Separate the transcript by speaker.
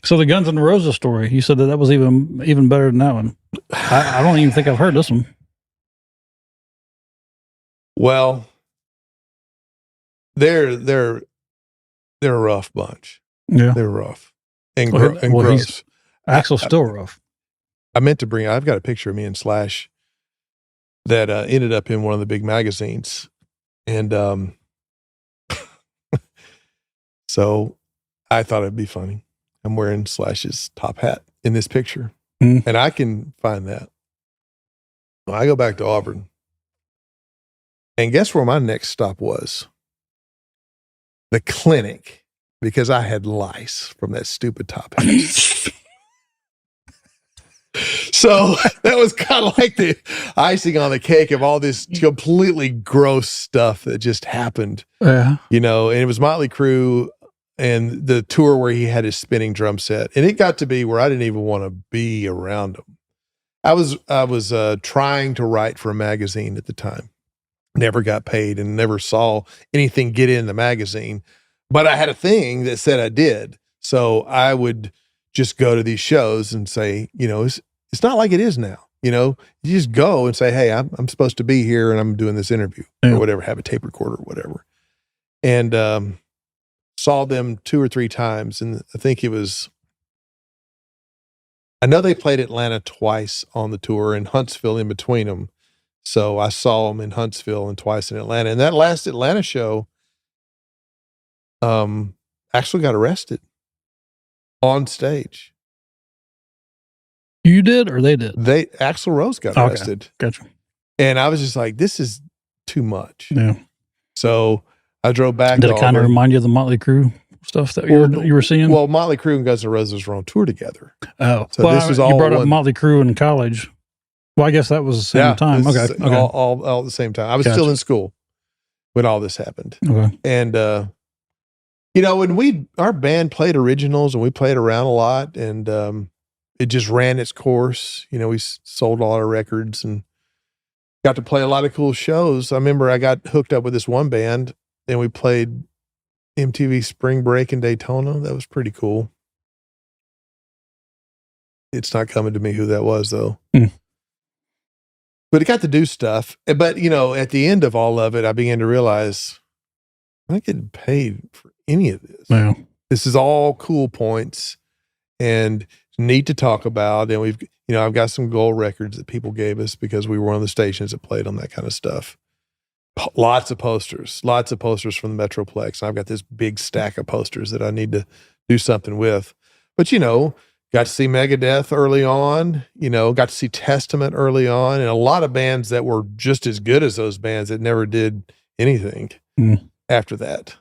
Speaker 1: So the Guns N' Roses story, you said that was even better than that one. I don't even think I've heard this one.
Speaker 2: Well, they're a rough bunch.
Speaker 1: Yeah,
Speaker 2: they're rough and,
Speaker 1: and
Speaker 2: gross.
Speaker 1: Axl's still rough.
Speaker 2: I meant to bring. I've got a picture of me and Slash that ended up in one of the big magazines, and so I thought it'd be funny. I'm wearing Slash's top hat in this picture, and I can find that. Well, I go back to Auburn, and guess where my next stop was? The clinic, because I had lice from that stupid top hat. So that was kind of like the icing on the cake of all this completely gross stuff that just happened.
Speaker 1: Yeah.
Speaker 2: You know, and it was Motley Crue and the tour where he had his spinning drum set. And it got to be where I didn't even want to be around him. I was trying to write for a magazine at the time. Never got paid and never saw anything get in the magazine. But I had a thing that said I did. So I would just go to these shows and say, you know, it's not like it is now. You know, you just go and say, hey, I'm supposed to be here and I'm doing this interview or whatever, have a tape recorder or whatever. And saw them 2 or 3 times. And I think I know they played Atlanta twice on the tour and Huntsville in between them. So I saw them in Huntsville and twice in Atlanta. And that last Atlanta show, actually got arrested on stage.
Speaker 1: You did or they did?
Speaker 2: Axl Rose got arrested.
Speaker 1: Gotcha.
Speaker 2: And I was just like, this is too much.
Speaker 1: Yeah.
Speaker 2: So I drove back.
Speaker 1: Did it kind of remind you of the Motley Crue stuff that you were seeing?
Speaker 2: Well, Motley Crue and Guns N' Roses were on tour together.
Speaker 1: Oh,
Speaker 2: so this was all
Speaker 1: you brought up Motley Crue in college. Well, I guess that was the same time. Okay.
Speaker 2: All at the same time. I was still in school when all this happened.
Speaker 1: Okay.
Speaker 2: And, you know, when our band played originals and we played around a lot and, it just ran its course. You know, we sold all our records and got to play a lot of cool shows. I remember I got hooked up with this one band and we played MTV Spring Break in Daytona. That was pretty cool. It's not coming to me who that was though. But it got to do stuff. But, you know, at the end of all of it, I began to realize I'm not getting paid for any of this.
Speaker 1: Yeah.
Speaker 2: This is all cool points and neat to talk about. And we've, you know, I've got some gold records that people gave us because we were one of the stations that played on that kind of stuff. Lots of posters from the Metroplex. And I've got this big stack of posters that I need to do something with. But, you know, got to see Megadeth early on, you know, got to see Testament early on, and a lot of bands that were just as good as those bands that never did anything after that.